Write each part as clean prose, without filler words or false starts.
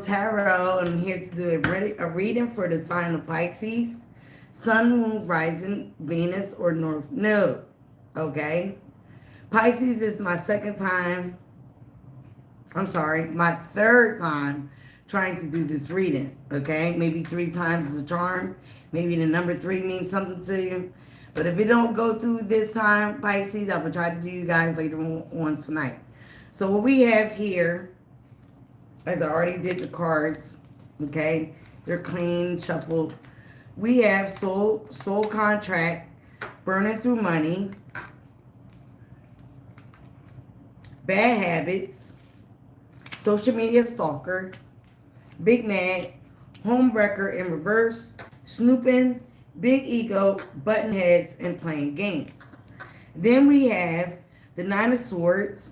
Tarot, and I'm here to do a reading for the sign of Pisces, Sun, Moon, Rising, Venus, or North Node. Okay? Pisces is my my third time trying to do this reading. Okay? Maybe 3 times is a charm. Maybe the number 3 means something to you. But if it don't go through this time, Pisces, I will try to do you guys later on tonight. So what we have here, as I already did the cards, okay? They're clean, shuffled. We have soul contract, burning through money, bad habits, social media stalker, big mad, home wrecker in reverse, snooping, big ego, button heads, and playing games. Then we have the Nine of Swords,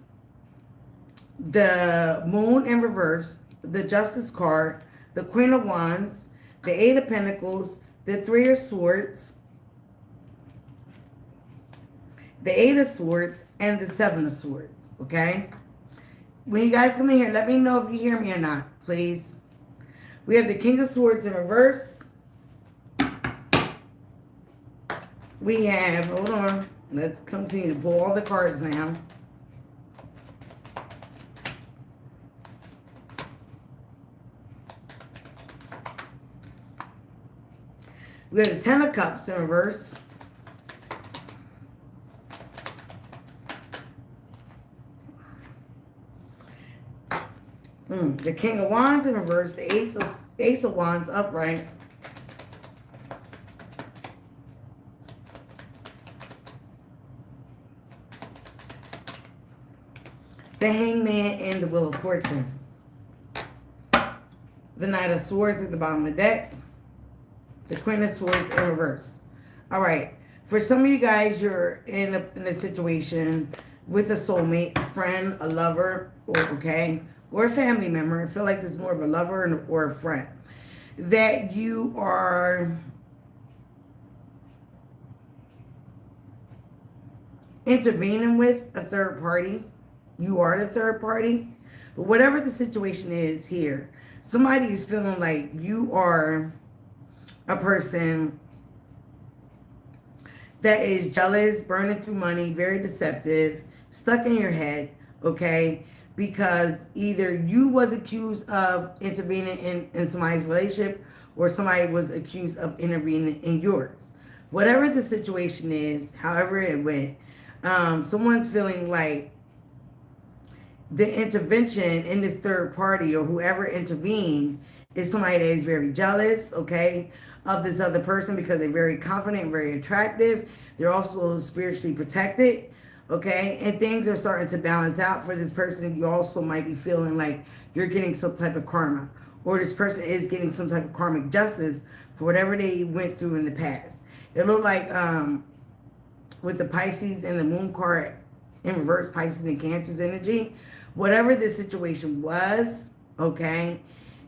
the Moon in reverse, the Justice card, the Queen of Wands, the Eight of Pentacles, the Three of Swords, the Eight of Swords, and the Seven of Swords, okay? When you guys come in here, let me know if you hear me or not, please. We have the King of Swords in reverse. We have, hold on, let's continue to pull all the cards now. We have the Ten of Cups in reverse. The King of Wands in reverse. The Ace of Wands upright. The Hangman and the Wheel of Fortune. The Knight of Swords at the bottom of the deck. The Queen of Swords in reverse. All right. For some of you guys, you're in a situation with a soulmate, a friend, a lover, or a family member. I feel like this is more of a lover or a friend that you are intervening with a third party. You are the third party. But whatever the situation is here, somebody is feeling like you are a person that is jealous, burning through money, very deceptive, stuck in your head, okay? Because either you was accused of intervening in somebody's relationship or somebody was accused of intervening in yours. Whatever the situation is, however it went, someone's feeling like the intervention in this third party or whoever intervened is somebody that is very jealous, okay, of this other person because they're very confident, very attractive. They're also spiritually protected, okay? And things are starting to balance out for this person. You also might be feeling like you're getting some type of karma, or this person is getting some type of karmic justice for whatever they went through in the past. It looked like with the Pisces and the Moon card in reverse, Pisces and Cancer's energy, whatever the situation was, okay,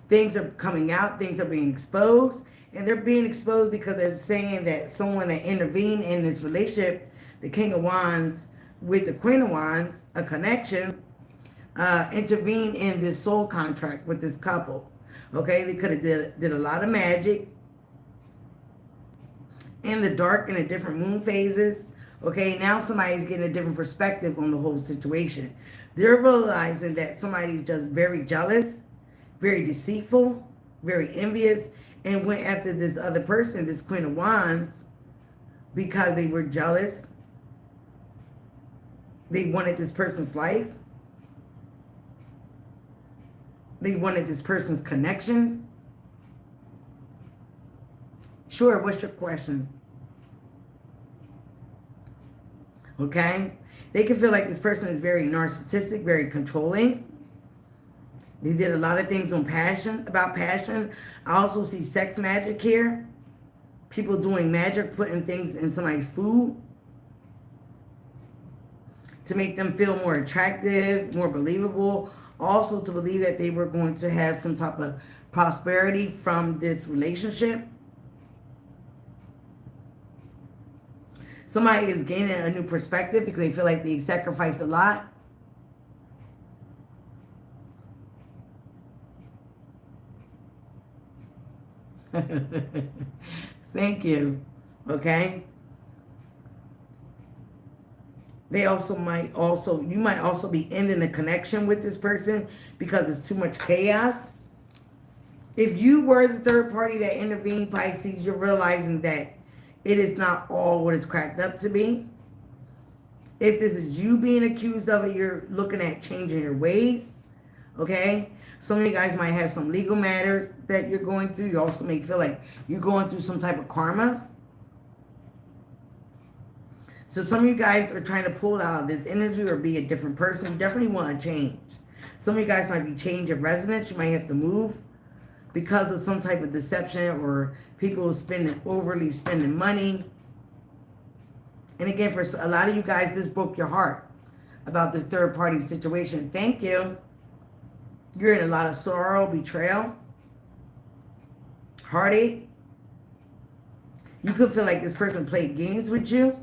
things are coming out, things are being exposed, and they're being exposed because they're saying that someone that intervened in this relationship, the King of Wands with the Queen of Wands, a connection, intervened in this soul contract with this couple. Okay, they could have did a lot of magic in the dark in the different moon phases. Okay, now somebody's getting a different perspective on the whole situation. They're realizing that somebody's just very jealous, very deceitful, very envious, and went after this other person, this Queen of Wands, because they were jealous. They wanted this person's life. They wanted this person's connection. Sure, what's your question? Okay? They can feel like this person is very narcissistic, very controlling. They did a lot of things on passion. I also see sex magic here. People doing magic, putting things in somebody's food to make them feel more attractive, more believable. Also to believe that they were going to have some type of prosperity from this relationship. Somebody is gaining a new perspective because they feel like they sacrificed a lot. Thank you. Okay. You might also be ending a connection with this person because it's too much chaos. If you were the third party that intervened, Pisces, you're realizing that it is not all what it's cracked up to be. If this is you being accused of it, you're looking at changing your ways. Okay? Some of you guys might have some legal matters that you're going through. You also may feel like you're going through some type of karma. So some of you guys are trying to pull out of this energy or be a different person. You definitely want to change. Some of you guys might be changing residence. You might have to move because of some type of deception or people overly spending money. And again, for a lot of you guys, this broke your heart about this third party situation. Thank you. You're in a lot of sorrow, betrayal, heartache. You could feel like this person played games with you,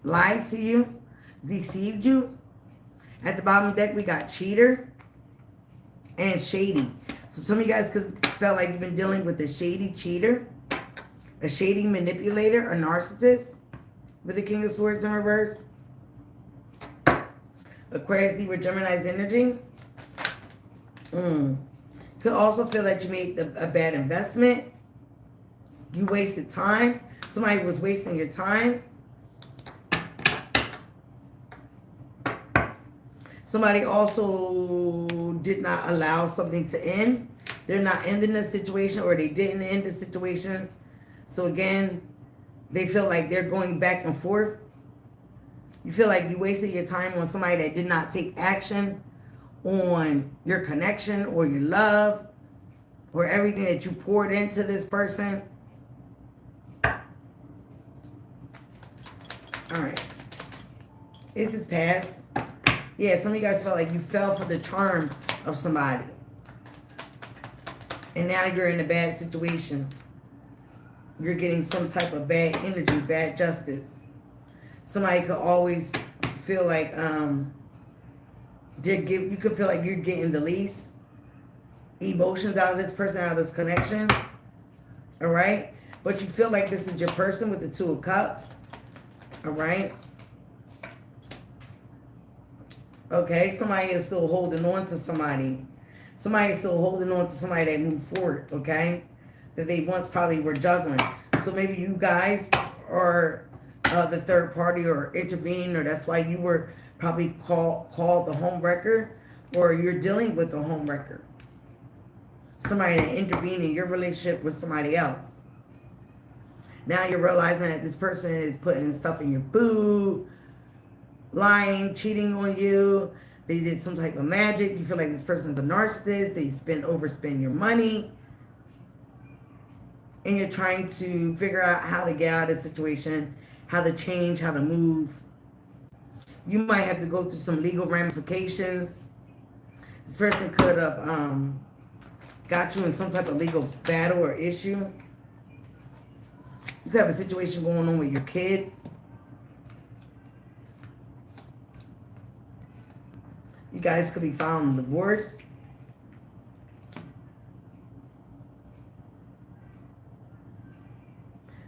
lied to you, deceived you. At the bottom of the deck, we got cheater and shady. So some of you guys could feel like you've been dealing with a shady cheater, a shady manipulator, a narcissist with the King of Swords in reverse. Aquarius, Libra, Gemini's energy. Could also feel that you made a bad investment. You wasted time. Somebody was wasting your time. Somebody also did not allow something to end. They're not ending the situation, or they didn't end the situation. So again, they feel like they're going back and forth. You feel like you wasted your time on somebody that did not take action on your connection or your love or everything that you poured into this person. All right. Is this past? Yeah, some of you guys felt like you fell for the charm of somebody. And now you're in a bad situation. You're getting some type of bad energy, bad justice. Somebody could always feel like you could feel like you're getting the least emotions out of this person, out of this connection. All right? But you feel like this is your person with the Two of Cups. All right? Okay, somebody is still holding on to somebody. Somebody is still holding on to somebody that moved forward, okay? That they once probably were juggling. So maybe you guys are the third party or intervene, or that's why you were probably called the home wrecker, or you're dealing with a home wrecker. Somebody that intervened in your relationship with somebody else. Now you're realizing that this person is putting stuff in your food, lying, cheating on you. They did some type of magic. You feel like this person is a narcissist. They overspend your money. And you're trying to figure out how to get out of the situation, how to change, how to move. You might have to go through some legal ramifications. This person could have got you in some type of legal battle or issue. You could have a situation going on with your kid. You guys could be filing a divorce.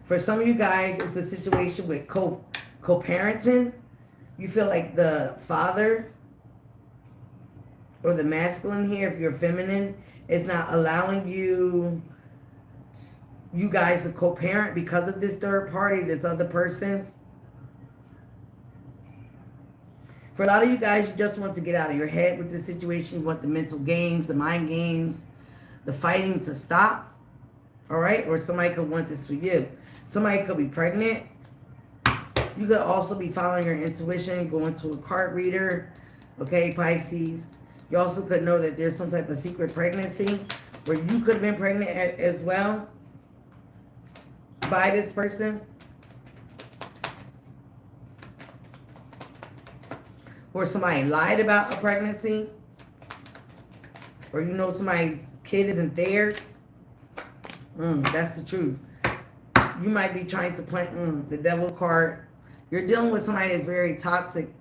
For some of you guys, it's a situation with co-parenting. You feel like the father or the masculine here, if you're feminine, is not allowing you guys to co-parent because of this third party, this other person. For a lot of you guys, you just want to get out of your head with this situation. You want the mental games, the mind games, the fighting to stop. All right? Or somebody could want this for you. Somebody could be pregnant. You could also be following your intuition, going to a card reader. Okay, Pisces. You also could know that there's some type of secret pregnancy where you could have been pregnant as well by this person. Or somebody lied about a pregnancy. Or you know somebody's kid isn't theirs. That's the truth. You might be trying to plant the devil card. You're dealing with somebody that's very toxic,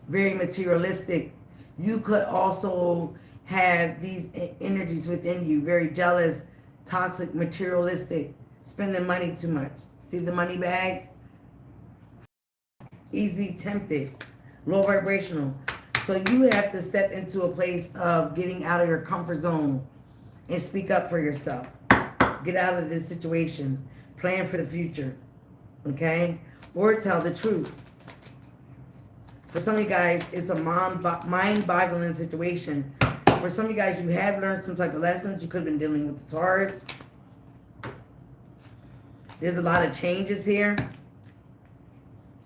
very materialistic. You could also have these energies within you, very jealous, toxic, materialistic, spending money too much. See the money bag? Easily tempted, low vibrational. So you have to step into a place of getting out of your comfort zone and speak up for yourself. Get out of this situation. Plan for the future. Okay? Or tell the truth. For some of you guys, it's a mind-boggling situation. For some of you guys, you have learned some type of lessons. You could have been dealing with the Taurus. There's a lot of changes here.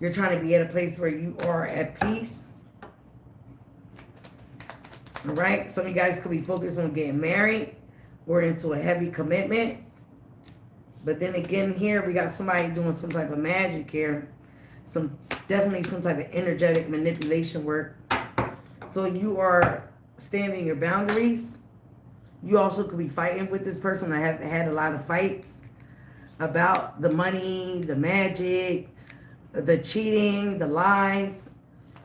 You're trying to be at a place where you are at peace. All right? Some of you guys could be focused on getting married or into a heavy commitment. But then again here, we got somebody doing some type of magic here. Definitely some type of energetic manipulation work. So you are standing your boundaries. You also could be fighting with this person. I have had a lot of fights about the money, the magic, the cheating, the lies,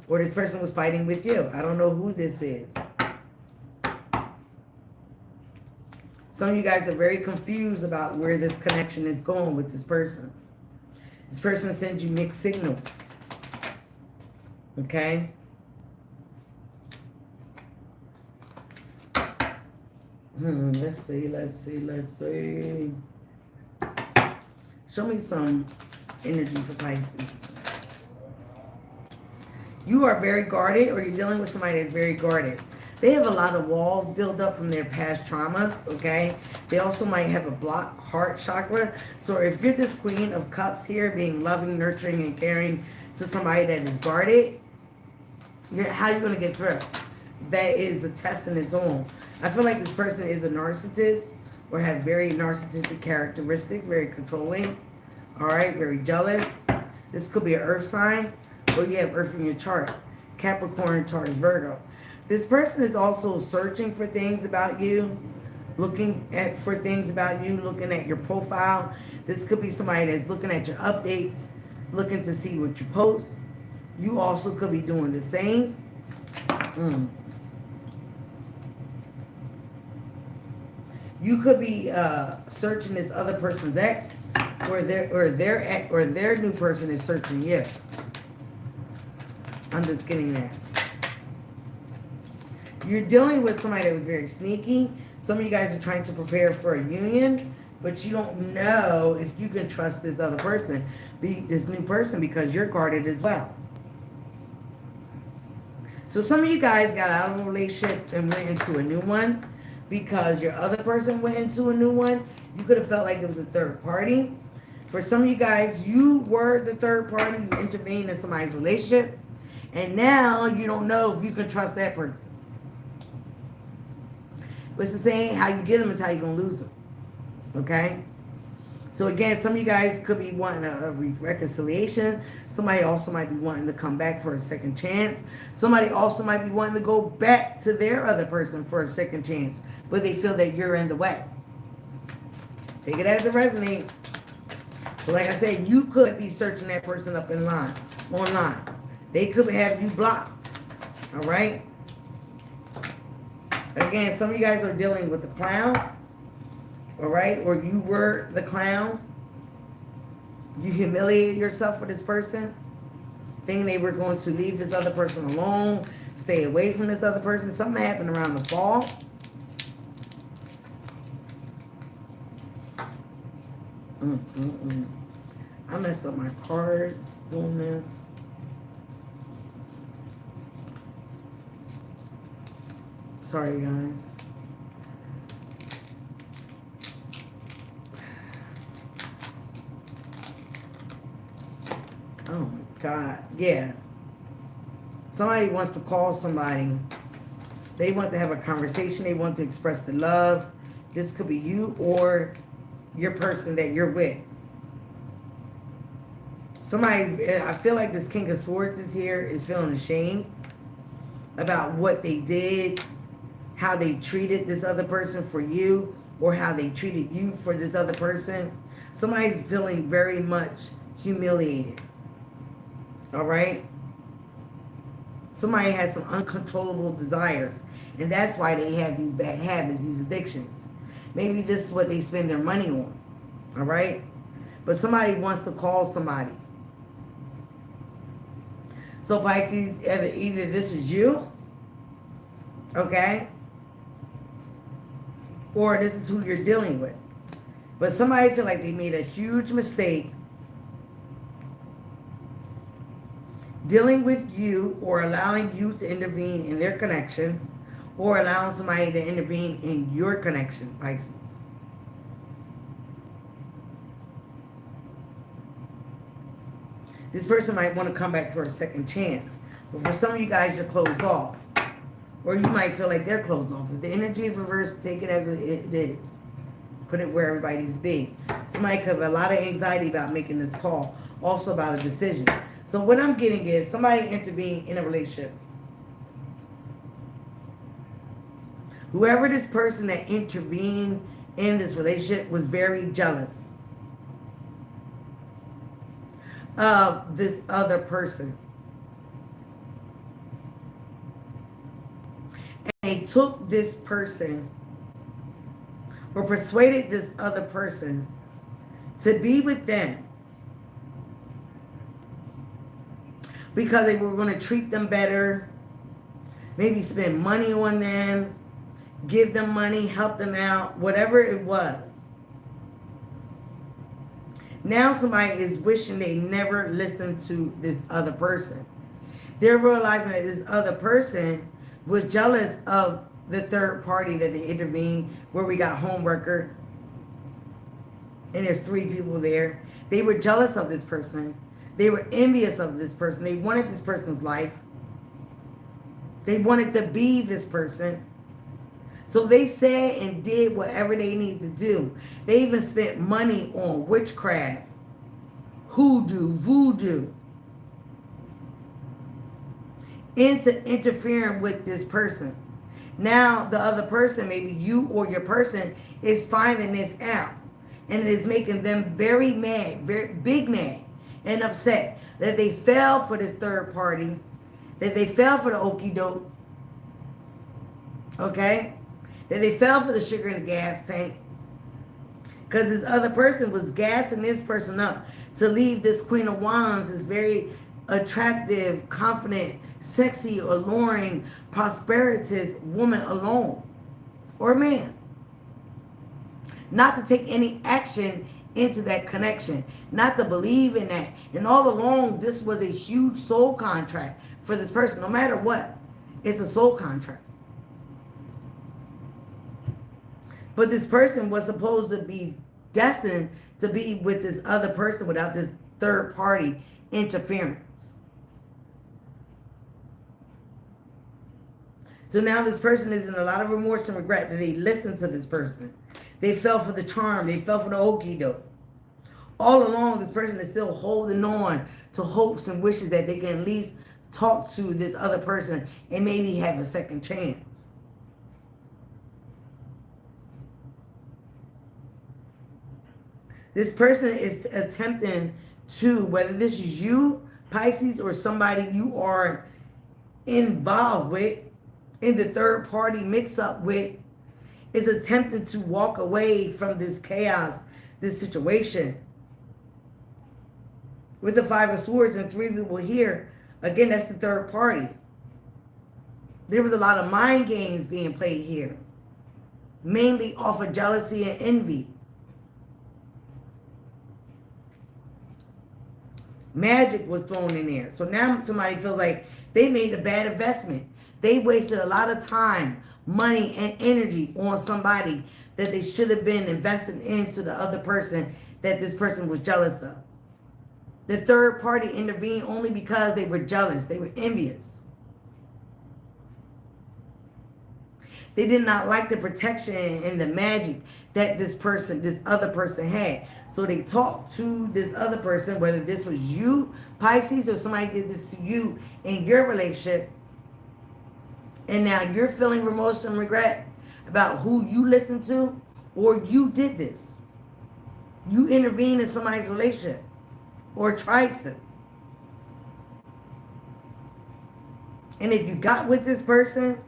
or this person was fighting with you. I don't know who this is. Some of you guys are very confused about where this connection is going with this person. This person sends you mixed signals. Okay? Let's see. Show me some energy for Pisces. You are very guarded, or you're dealing with somebody that's very guarded. They have a lot of walls built up from their past traumas, okay? They also might have a blocked heart chakra. So if you're this Queen of Cups here, being loving, nurturing, and caring to somebody that is guarded, how are you going to get through? That is a test in its own. I feel like this person is a narcissist or have very narcissistic characteristics, very controlling, all right, very jealous. This could be an earth sign, or you have earth in your chart. Capricorn, Taurus, Virgo. This person is also searching for things about you, looking at your profile. This could be somebody that's looking at your updates, looking to see what you post. You also could be doing the same. You could be searching this other person's ex, or their new person is searching you. I'm just getting that. You're dealing with somebody that was very sneaky. Some of you guys are trying to prepare for a union, but you don't know if you can trust this other person, this new person, because you're guarded as well. So some of you guys got out of a relationship and went into a new one because your other person went into a new one. You could have felt like there was a third party. For some of you guys, you were the third party. You intervened in somebody's relationship, and now you don't know if you can trust that person. What's the saying? How you get them is how you're going to lose them. Okay? So again, some of you guys could be wanting a reconciliation. Somebody also might be wanting to come back for a second chance. Somebody also might be wanting to go back to their other person for a second chance, but they feel that you're in the way. Take it as it resonates. So like I said, you could be searching that person up online. They could have you blocked. All right? Again, some of you guys are dealing with the clown, all right? Or you were the clown. You humiliated yourself for this person, thinking they were going to leave this other person alone, stay away from this other person. Something happened around the fall. I messed up my cards doing this. Sorry, guys. Oh, my God. Yeah. Somebody wants to call somebody. They want to have a conversation. They want to express the love. This could be you or your person that you're with. Somebody, I feel like this King of Swords is here, is feeling ashamed about what they did, how they treated this other person for you, or how they treated you for this other person. Somebody's feeling very much humiliated. All right? Somebody has some uncontrollable desires, and that's why they have these bad habits, these addictions. Maybe this is what they spend their money on. All right? But somebody wants to call somebody. So Pisces, either this is you, okay, or this is who you're dealing with. But somebody feel like they made a huge mistake dealing with you or allowing you to intervene in their connection, or allowing somebody to intervene in your connection, Pisces. This person might want to come back for a second chance. But for some of you guys, you're closed off. Or you might feel like they're closed off. If the energy is reversed, take it as it is. Put it where everybody needs to be. Somebody could have a lot of anxiety about making this call. Also about a decision. So what I'm getting is somebody intervened in a relationship. Whoever this person that intervened in this relationship was very jealous of this other person. And they took this person or persuaded this other person to be with them because they were going to treat them better, maybe spend money on them, give them money, help them out, whatever it was. Now somebody is wishing they never listened to this other person. They're realizing that this other person was jealous of the third party that they intervened, where we got homeworker, and there's 3 people there. They were jealous of this person. They were envious of this person. They wanted this person's life. They wanted to be this person. So they said and did whatever they needed to do. They even spent money on witchcraft, hoodoo, voodoo, into interfering with this person. Now the other person, maybe you or your person, is finding this out. And it is making them very mad, very big mad and upset that they fell for this third party, that they fell for the okie doke, okay? That they fell for the sugar in the gas tank. Because this other person was gassing this person up to leave this Queen of Wands, this very attractive, confident, sexy, alluring, prosperous woman alone. Or man. Not to take any action into that connection. Not to believe in that. And all along, this was a huge soul contract for this person. No matter what, it's a soul contract. But this person was supposed to be destined to be with this other person without this third party interference. So now this person is in a lot of remorse and regret that they listened to this person. They fell for the charm. They fell for the okie doke. All along, this person is still holding on to hopes and wishes that they can at least talk to this other person and maybe have a second chance. This person is attempting to, whether this is you, Pisces, or somebody you are involved with, in the third party mix-up with, is attempting to walk away from this chaos, this situation. With the 5 of Swords and 3 people here, again, that's the third party. There was a lot of mind games being played here, mainly off of jealousy and envy. Magic was thrown in there. So now somebody feels like they made a bad investment. They wasted a lot of time, money, and energy on somebody that they should have been investing into the other person that this person was jealous of. The third party intervened only because they were jealous. They were envious. They did not like the protection and the magic that this other person had. So they talked to this other person, whether this was you, Pisces, or somebody did this to you in your relationship. And now you're feeling remorse and regret about who you listened to, or you did this. You intervened in somebody's relationship, or tried to. And if you got with this person,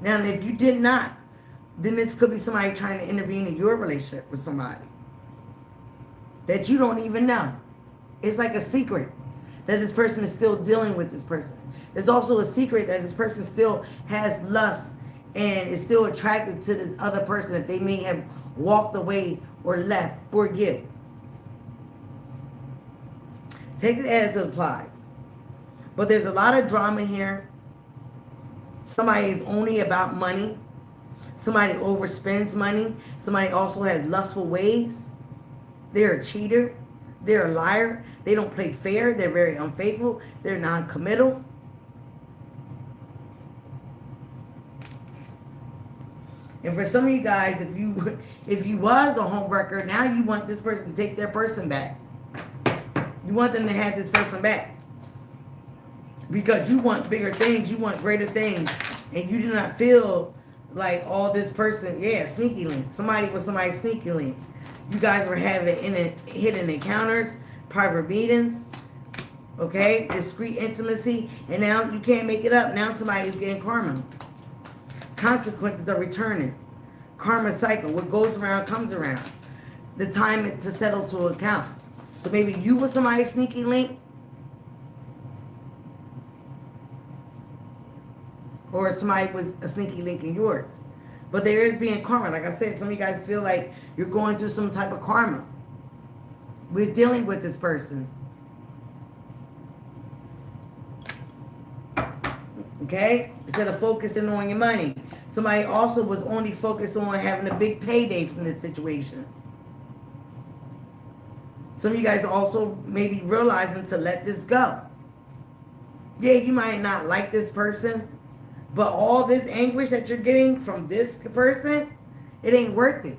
now if you did not, then this could be somebody trying to intervene in your relationship with somebody that you don't even know. It's like a secret that this person is still dealing with this person. It's also a secret that this person still has lust and is still attracted to this other person that they may have walked away or left for you. Take it as it applies. But there's a lot of drama here. Somebody is only about money. Somebody overspends money. Somebody also has lustful ways. They're a cheater. They're a liar. They don't play fair. They're very unfaithful. They're non-committal. And for some of you guys, if you was a homewrecker, now you want this person to take their person back. You want them to have this person back. Because you want bigger things. You want greater things. And you do not feel like all this person, sneaky link. Somebody with somebody sneaky link. You guys were having hidden encounters, private meetings, okay? Discreet intimacy. And now you can't make it up. Now somebody's getting karma. Consequences are returning. Karma cycle. What goes around comes around. The time to settle to accounts. So maybe you were somebody's sneaky link. Or somebody was a sneaky link in yours. But there is being karma. Like I said, some of you guys feel like you're going through some type of karma. We're dealing with this person. Okay? Instead of focusing on your money. Somebody also was only focused on having a big payday from this situation. Some of you guys also may be realizing to let this go. Yeah, you might not like this person, but all this anguish that you're getting from this person, it ain't worth it.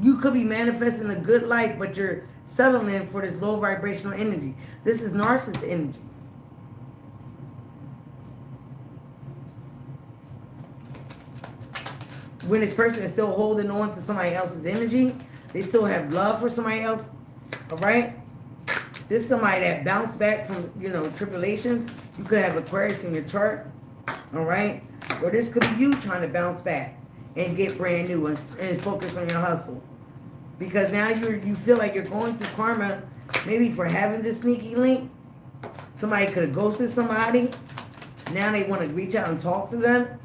You could be manifesting a good life, but you're settling for this low vibrational energy. This is narcissist energy. When this person is still holding on to somebody else's energy, they still have love for somebody else, all right? This is somebody that bounced back from, tribulations. You could have Aquarius in your chart, all right? Or this could be you trying to bounce back and get brand new and focus on your hustle. Because now you feel like you're going through karma, maybe for having this sneaky link. Somebody could have ghosted somebody. Now they want to reach out and talk to them,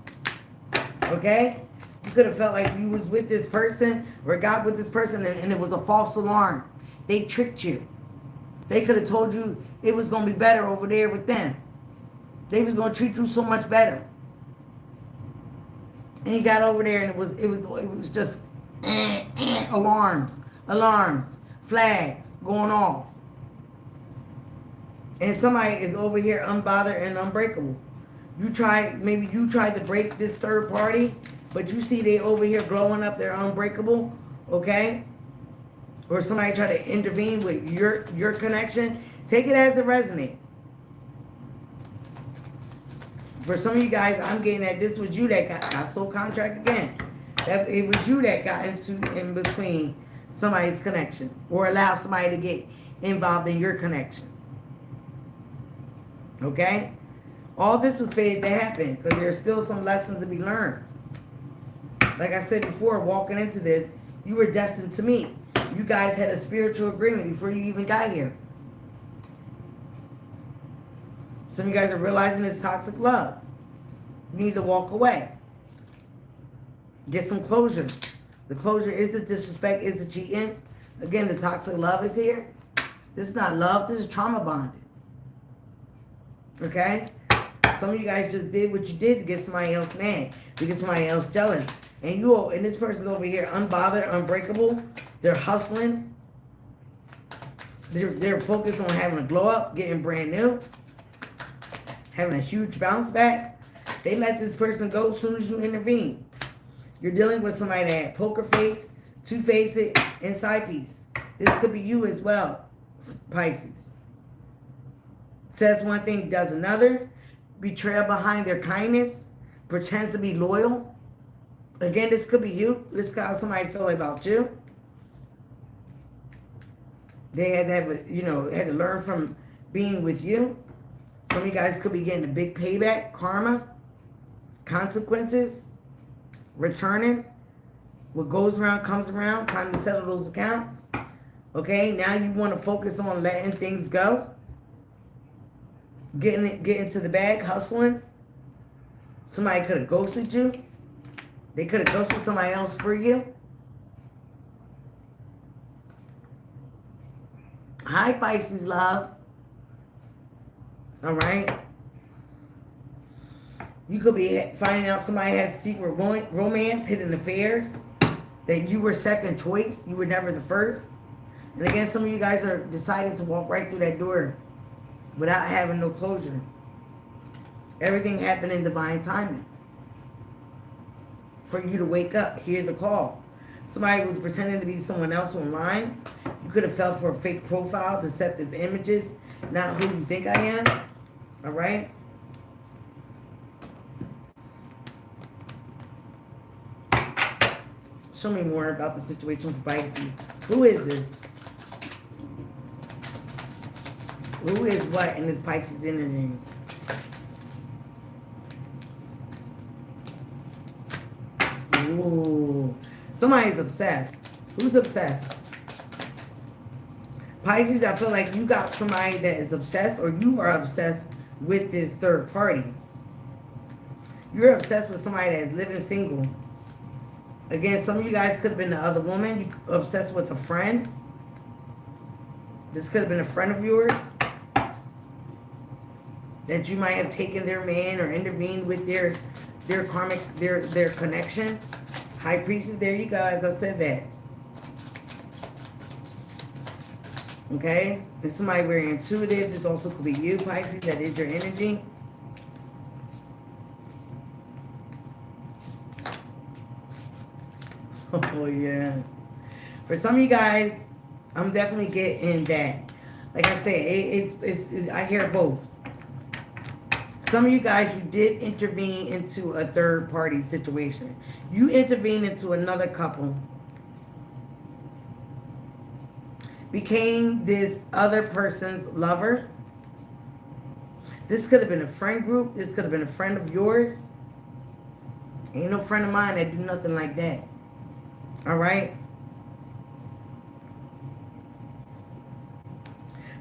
okay? You could have felt like you was with this person or got with this person and it was a false alarm. They tricked you. They could have told you it was going to be better over there with them. They was going to treat you so much better. And you got over there and it was just alarms, flags going off. And somebody is over here unbothered and unbreakable. Maybe you tried to break this third party, but you see they over here glowing up, they're unbreakable, okay? Or somebody try to intervene with your connection. Take it as it resonates. For some of you guys, I'm getting that this was you that got soul contract again. That it was you that got in between somebody's connection or allowed somebody to get involved in your connection. Okay? All this was fated to happen because there's still some lessons to be learned. Like I said before, walking into this, you were destined to meet. You guys had a spiritual agreement before you even got here. Some of you guys are realizing it's toxic love. You need to walk away. Get some closure. The closure is the disrespect, is the cheating. Again, the toxic love is here. This is not love. This is trauma bonded. Okay? Some of you guys just did what you did to get somebody else mad, to get somebody else jealous. And this person's over here unbothered, unbreakable. They're hustling. They're focused on having a glow up, getting brand new, having a huge bounce back. They let this person go as soon as you intervene. You're dealing with somebody that had poker face, two-faced, and side piece. This could be you as well, Pisces. Says one thing, does another. Betrayal behind their kindness. Pretends to be loyal. Again, this could be you. This is how somebody feel about you. They had to have, had to learn from being with you. Some of you guys could be getting a big payback, karma, consequences, returning. What goes around comes around. Time to settle those accounts. Okay, now you want to focus on letting things go. Getting to the bag, hustling. Somebody could have ghosted you. They could have ghosted somebody else for you. Hi, Pisces love. All right. You could be finding out somebody has secret romance, hidden affairs, that you were second choice. You were never the first. And again, some of you guys are deciding to walk right through that door without having no closure. Everything happened in divine timing. For you to wake up, hear the call. Somebody was pretending to be someone else online. You could have fell for a fake profile, deceptive images, not who you think I am. All right? Show me more about the situation for Pisces. Who is this? Who is what in this Pisces energy? Ooh. Somebody's obsessed. Who's obsessed? Pisces, I feel like you got somebody that is obsessed, or you are obsessed with this third party. You're obsessed with somebody that is living single. Again, some of you guys could have been the other woman. You obsessed with a friend. This could have been a friend of yours. That you might have taken their man or intervened with their karmic, their connection. High Priestess, there you go, as I said that. Okay? If somebody very intuitive, this also could be you, Pisces, that is your energy. Oh, yeah. For some of you guys, I'm definitely getting that. Like I said, it's I hear both. Some of you guys, you did intervene into a third party situation. You intervened into another couple. Became this other person's lover. This could have been a friend group. This could have been a friend of yours. Ain't no friend of mine that do nothing like that. All right?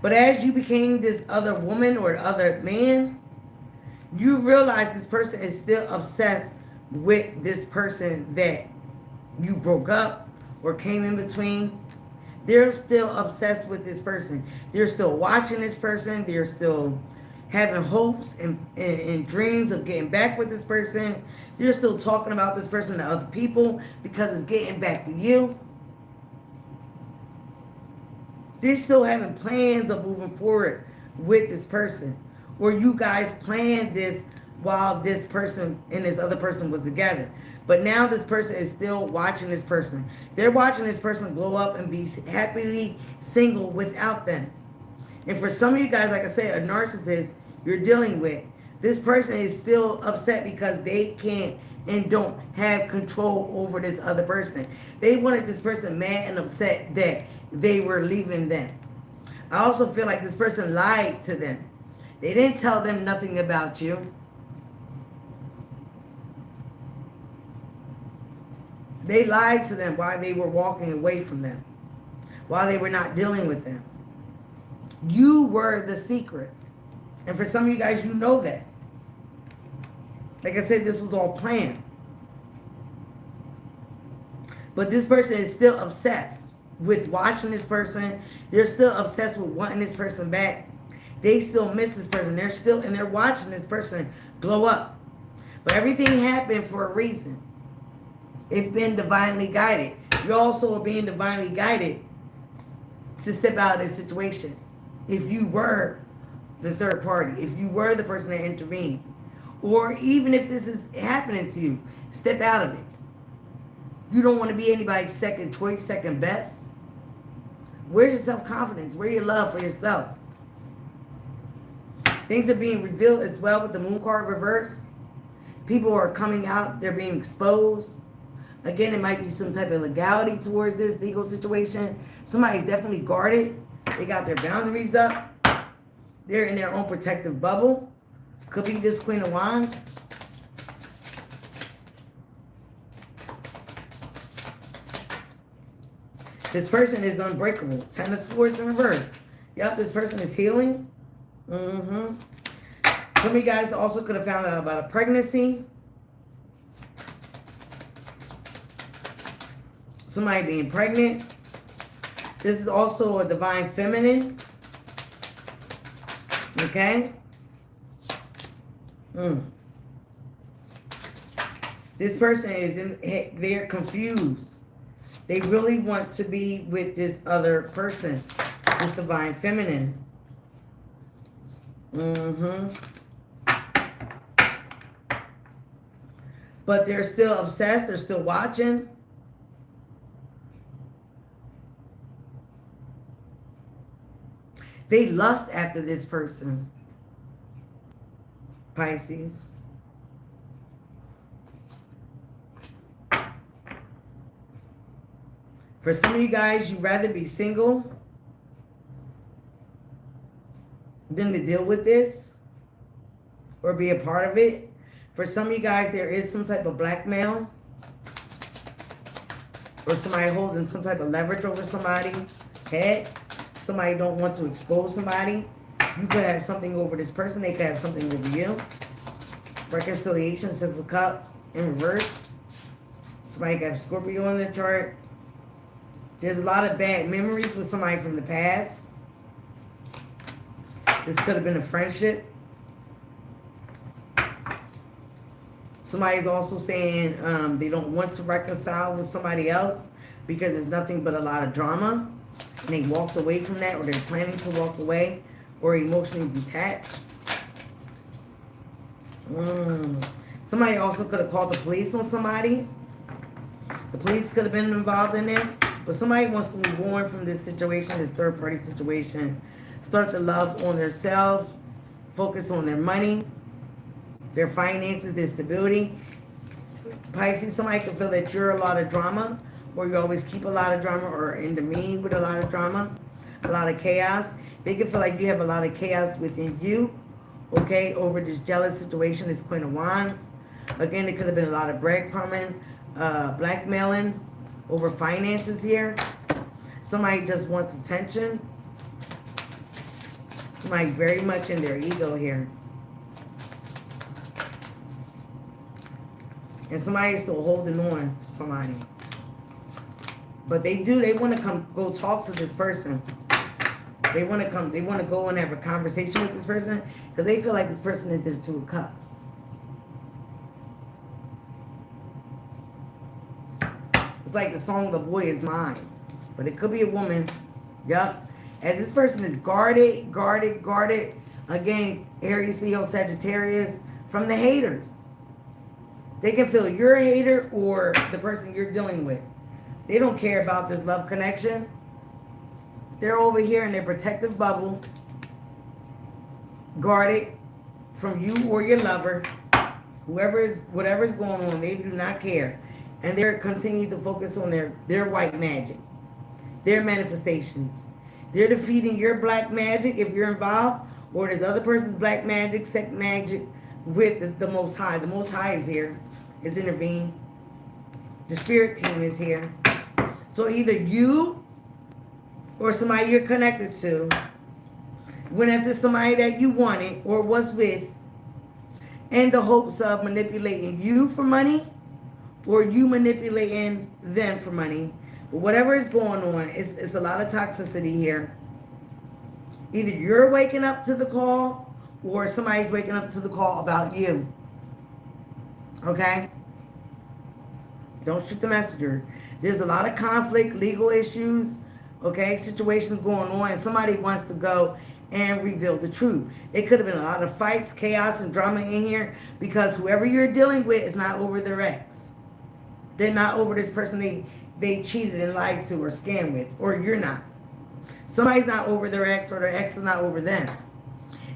But as you became this other woman or other man, you realize this person is still obsessed with this person that you broke up or came in between. They're still obsessed with this person. They're still watching this person. They're still having hopes and dreams of getting back with this person. They're still talking about this person to other people because it's getting back to you. They're still having plans of moving forward with this person. Or you guys planned this while this person and this other person was together. But now this person is still watching this person. They're watching this person glow up and be happily single without them. And for some of you guys, like I said, a narcissist you're dealing with, this person is still upset because they can't and don't have control over this other person. They wanted this person mad and upset that they were leaving them. I also feel like this person lied to them. They didn't tell them nothing about you. They lied to them while they were walking away from them, while they were not dealing with them. You were the secret. And for some of you guys, you know that. Like I said, this was all planned. But this person is still obsessed with watching this person. They're still obsessed with wanting this person back. They still miss this person. They're watching this person glow up. But everything happened for a reason. It's been divinely guided. You also are being divinely guided to step out of this situation. If you were the third party, if you were the person that intervened, or even if this is happening to you, step out of it. You don't want to be anybody's second choice, second best. Where's your self-confidence? Where's your love for yourself? Things are being revealed as well with the moon card reverse. People are coming out. They're being exposed. Again, it might be some type of legality towards this legal situation. Somebody's definitely guarded. They got their boundaries up. They're in their own protective bubble. Could be this Queen of Wands. This person is unbreakable. Ten of Swords in reverse. Yep, this person is healing. Some of you guys also could have found out about a pregnancy. Somebody being pregnant. This is also a divine feminine. Okay? This person is they're confused. They really want to be with this other person. This divine feminine. But they're still obsessed. They're still watching. They lust after this person. Pisces. For some of you guys, you'd rather be single than to deal with this or be a part of it. For some of you guys, there is some type of blackmail or somebody holding some type of leverage over somebody's head. Somebody don't want to expose somebody. You could have something over this person. They could have something over you. Reconciliation, Six of Cups in reverse. Somebody could have Scorpio in their chart. There's a lot of bad memories with somebody from the past. This could have been a friendship. Somebody's also saying they don't want to reconcile with somebody else because there's nothing but a lot of drama. And they walked away from that, or they're planning to walk away, or emotionally detached. Somebody also could have called the police on somebody. The police could have been involved in this. But somebody wants to move on from this situation, this third-party situation. Start to love on themselves. Focus on their money, their finances, their stability. Pisces, somebody could feel that you're a lot of drama, or you always keep a lot of drama, or intervene with a lot of drama, a lot of chaos. They can feel like you have a lot of chaos within you, okay, over this jealous situation, this Queen of Wands. Again, it could have been a lot of breadcrumbing, blackmailing over finances here. Somebody just wants attention. Somebody's very much in their ego here. And somebody's still holding on to somebody. But they want to go talk to this person. They want to go and have a conversation with this person because they feel like this person is their Two of Cups. It's like the song "The Boy Is Mine," but it could be a woman. Yup. As this person is guarded. Again, Aries, Leo, Sagittarius, from the haters. They can feel you're a hater or the person you're dealing with. They don't care about this love connection. They're over here in their protective bubble, guarded from you or your lover. Whatever's going on, they do not care. And they're continuing to focus on their white magic, their manifestations. They're defeating your black magic if you're involved, or this other person's black magic, sect magic with the Most High. The Most High is here, is intervening. The spirit team is here. So either you or somebody you're connected to went after somebody that you wanted or was with in the hopes of manipulating you for money, or you manipulating them for money. But whatever is going on, it's a lot of toxicity here. Either you're waking up to the call or somebody's waking up to the call about you. Okay? Don't shoot the messenger. There's a lot of conflict, legal issues, okay, situations going on, and somebody wants to go and reveal the truth. It could have been a lot of fights, chaos, and drama in here because whoever you're dealing with is not over their ex. They're not over this person they cheated and lied to or scammed with, or you're not. Somebody's not over their ex, or their ex is not over them.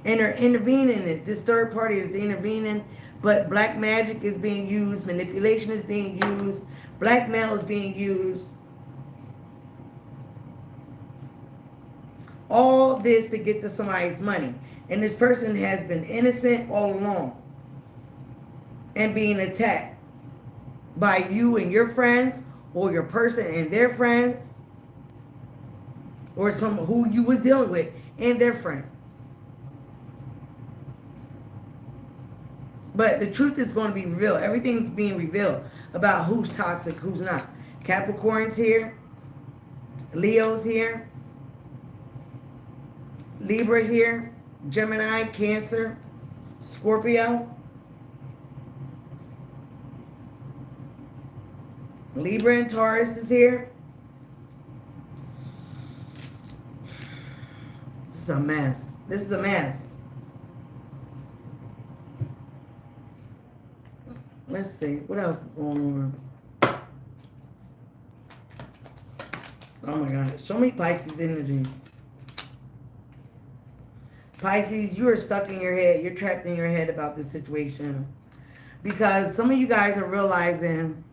And they're intervening in it. This third party is intervening, but black magic is being used, manipulation is being used, blackmail is being used. All this to get to somebody's money. And this person has been innocent all along and being attacked by you and your friends, or your person and their friends, or some who you was dealing with and their friends. But the truth is going to be revealed. Everything's being revealed about who's toxic, who's not. Capricorn's here. Leo's here. Libra here. Gemini, Cancer, Scorpio. Libra and Taurus is here. This is a mess. This is a mess. Let's see. What else is going on? Oh my God. Show me Pisces energy. Pisces, you are stuck in your head. You're trapped in your head about this situation. Because some of you guys are realizing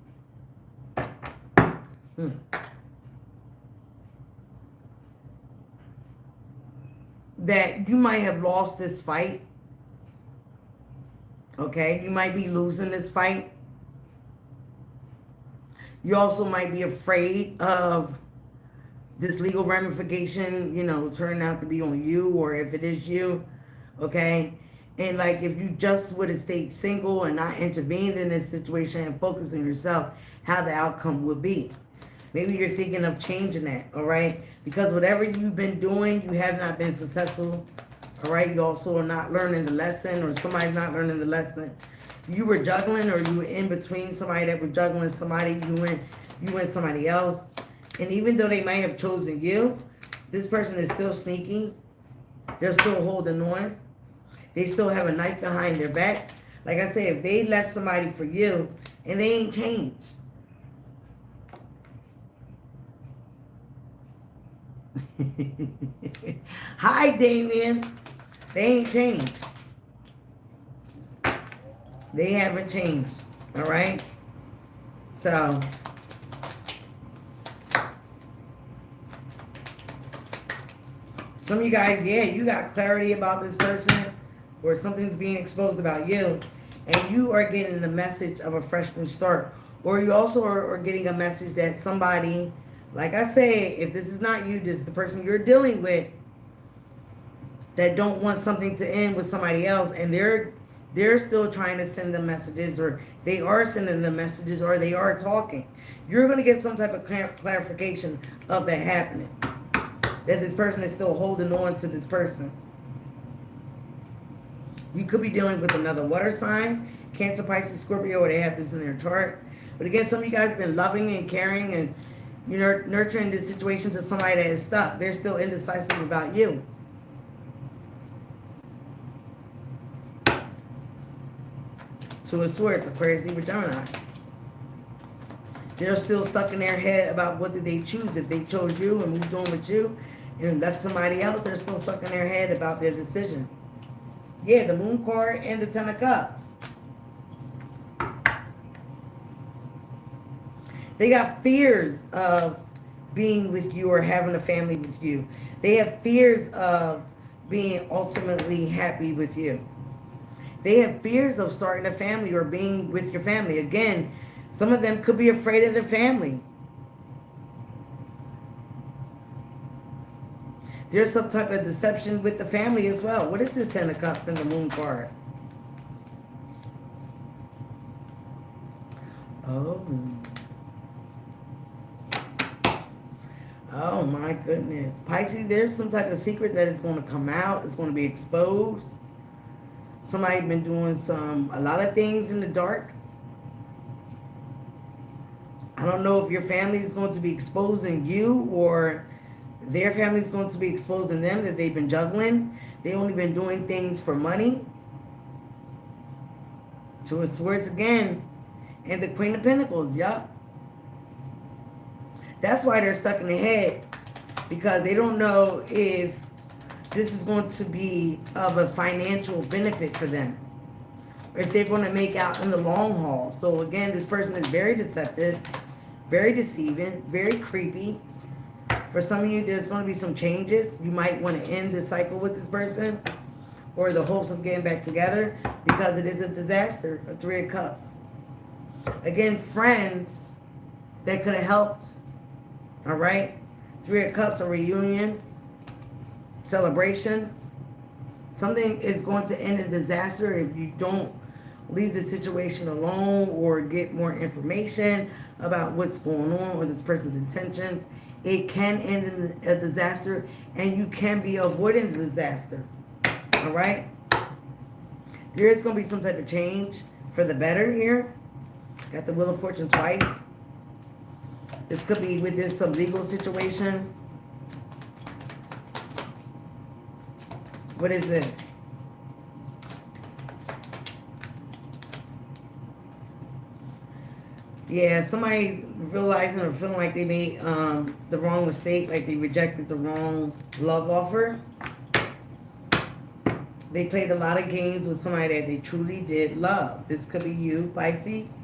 that you might have lost this fight. Okay? You might be losing this fight. You also might be afraid of this legal ramification, you know, turning out to be on you, or if it is you, okay? And like, if you just would have stayed single and not intervened in this situation and focused on yourself, how the outcome would be. Maybe you're thinking of changing that, all right? Because whatever you've been doing, you have not been successful, all right? You also are not learning the lesson, or somebody's not learning the lesson. You were juggling, or you were in between somebody that were juggling somebody, you went somebody else. And even though they might have chosen you, this person is still sneaking. They're still holding on. They still have a knife behind their back. Like I said, if they left somebody for you and they ain't changed. Hi, Damien. They ain't changed. They haven't changed. All right? So some of you guys, yeah, you got clarity about this person, or something's being exposed about you, and you are getting the message of a fresh new start. Or you also are getting a message that somebody, like I say, if this is not you, this is the person you're dealing with, that don't want something to end with somebody else, and they're still trying to send them messages, or they are sending them messages, or they are talking. You're going to get some type of clarification of that happening. That this person is still holding on to this person. You could be dealing with another water sign, Cancer, Pisces, Scorpio, or they have this in their chart. But again, some of you guys have been loving and caring and nurturing this situation to somebody that is stuck. They're still indecisive about you. Two of Swords, Aquarius, Libra, Gemini. They're still stuck in their head about what did they choose. If they chose you and moved on with you and left somebody else, they're still stuck in their head about their decision. Yeah, the Moon card and the Ten of Cups. They got fears of being with you or having a family with you. They have fears of being ultimately happy with you. They have fears of starting a family or being with your family. Again, some of them could be afraid of their family. There's some type of deception with the family as well. What is this Ten of Cups and the Moon card? Oh my goodness. Pisces, there's some type of secret that is going to come out. It's going to be exposed. Somebody been doing a lot of things in the dark. I don't know if your family is going to be exposing you, or their family is going to be exposing them, that they've been juggling. They've only been doing things for money. Two of Swords again. And the Queen of Pentacles, yup. That's why they're stuck in the head. Because they don't know if this is going to be of a financial benefit for them, or if they're going to make out in the long haul. So again, this person is very deceptive, very deceiving, very creepy. For some of you, there's going to be some changes. You might want to end this cycle with this person or the hopes of getting back together because it is a disaster, a Three of Cups. Again, friends that could have helped, all right? Three of Cups, a reunion, celebration. Something is going to end in disaster if you don't leave the situation alone or get more information about what's going on or this person's intentions. It can end in a disaster, and you can be avoiding the disaster. All right? There is going to be some type of change for the better here. Got the Wheel of Fortune twice. This could be within some legal situation. What is this? Yeah, somebody's realizing or feeling like they made the wrong mistake, like they rejected the wrong love offer. They played a lot of games with somebody that they truly did love. This could be you, Pisces.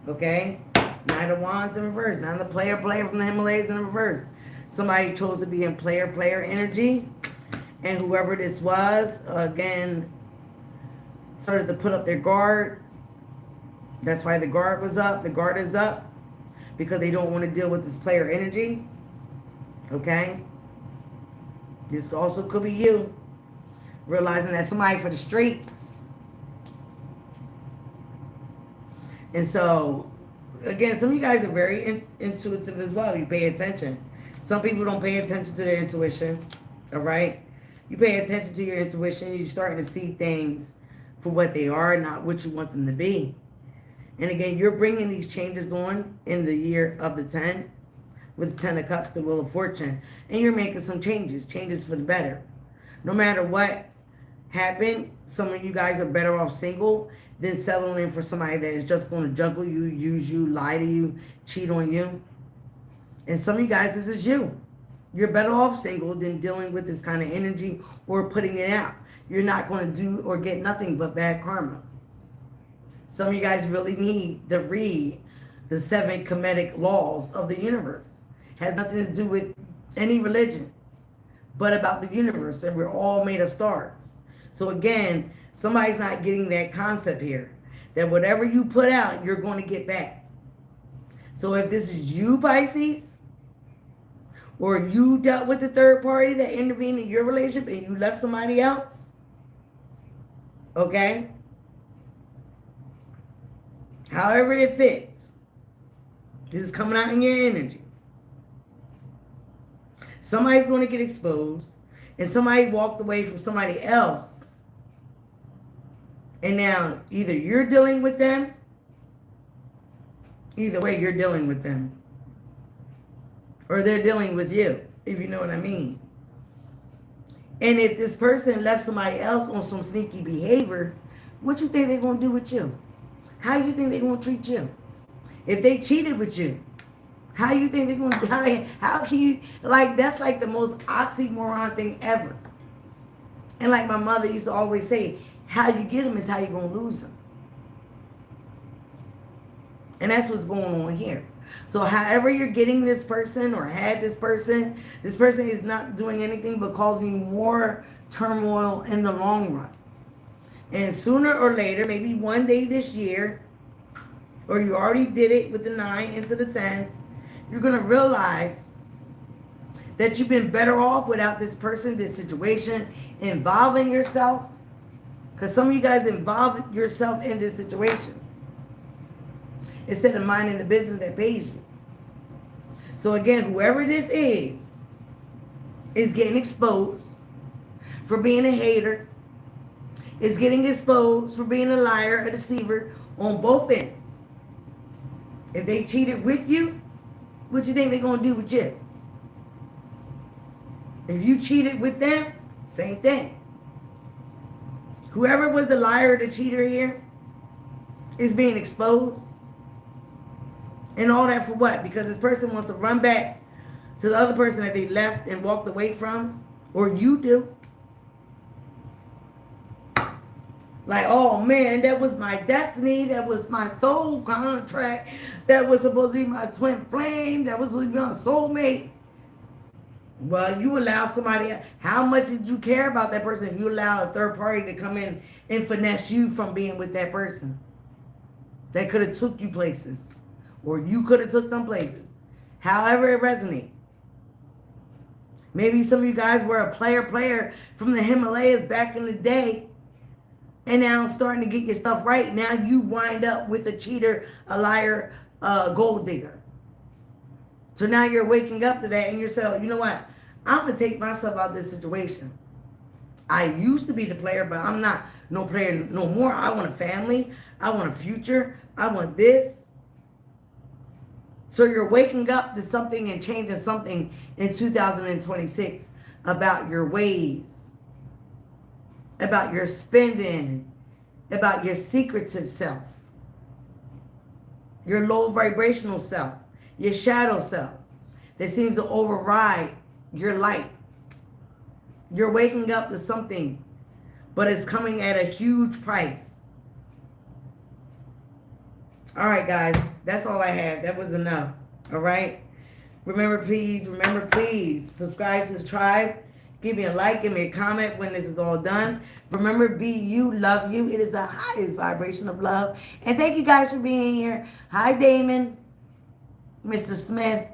Okay? Knight of Wands in reverse. Now the player from the Himalayas in reverse. Somebody chose to be in player energy. And whoever this was, again, started to put up their guard. That's why the guard was up. The guard is up because they don't want to deal with this player energy. Okay? This also could be you. Realizing that somebody for the streets. And so, again, some of you guys are very intuitive as well. You pay attention. Some people don't pay attention to their intuition. All right? You pay attention to your intuition. You're starting to see things for what they are, not what you want them to be. And again, you're bringing these changes on in the year of the 10, with the 10 of Cups, the Wheel of Fortune. And you're making some changes for the better. No matter what happened, some of you guys are better off single than settling in for somebody that is just going to juggle you, use you, lie to you, cheat on you. And some of you guys, this is you. You're better off single than dealing with this kind of energy or putting it out. You're not going to do or get nothing but bad karma. Some of you guys really need to read the 7 Kemetic laws of the universe. Has nothing to do with any religion, but about the universe, and we're all made of stars. So again, somebody's not getting that concept here, that whatever you put out, you're going to get back. So if this is you, Pisces, or you dealt with the third party that intervened in your relationship and you left somebody else, okay? However it fits. This is coming out in your energy. Somebody's going to get exposed, and somebody walked away from somebody else. And now either you're dealing with them, either way you're dealing with them, or they're dealing with you, if you know what I mean. And if this person left somebody else on some sneaky behavior, what you think they're going to do with you? How you think they're going to treat you? If they cheated with you, how you think they're going to die? How can you, like, that's like the most oxymoron thing ever. And like my mother used to always say, how you get them is how you're going to lose them. And that's what's going on here. So however you're getting this person or had this person is not doing anything but causing you more turmoil in the long run. And sooner or later, maybe one day this year, or you already did it with the 9 into the 10, you're going to realize that you've been better off without this person, this situation, involving yourself. Because some of you guys involve yourself in this situation instead of minding the business that pays you. So again, whoever this is getting exposed for being a hater, is getting exposed for being a liar, a deceiver on both ends. If they cheated with you, what do you think they're going to do with you? If you cheated with them, same thing. Whoever was the liar or the cheater here is being exposed. And all that for what? Because this person wants to run back to the other person that they left and walked away from. Or you do. Like, oh man, that was my destiny. That was my soul contract. That was supposed to be my twin flame. That was supposed to be my soulmate. Well, you allow somebody. How much did you care about that person if you allow a third party to come in and finesse you from being with that person? That could have took you places, or you could have took them places. However it resonates. Maybe some of you guys were a player from the Himalayas back in the day, and now starting to get your stuff right. Now you wind up with a cheater, a liar, a gold digger. So now you're waking up to that and you're saying, you know what? I'm going to take myself out of this situation. I used to be the player, but I'm not no player no more. I want a family. I want a future. I want this. So you're waking up to something and changing something in 2026 about your ways, about your spending, about your secretive self, your low vibrational self, your shadow self that seems to override your light. You're waking up to something, but it's coming at a huge price. All right, guys, that's all I have. That was enough. All right. Remember, please subscribe to the tribe. Give me a like, give me a comment when this is all done. Remember, be you, love you. It is the highest vibration of love. And thank you guys for being here. Hi, Damon, Mr. Smith.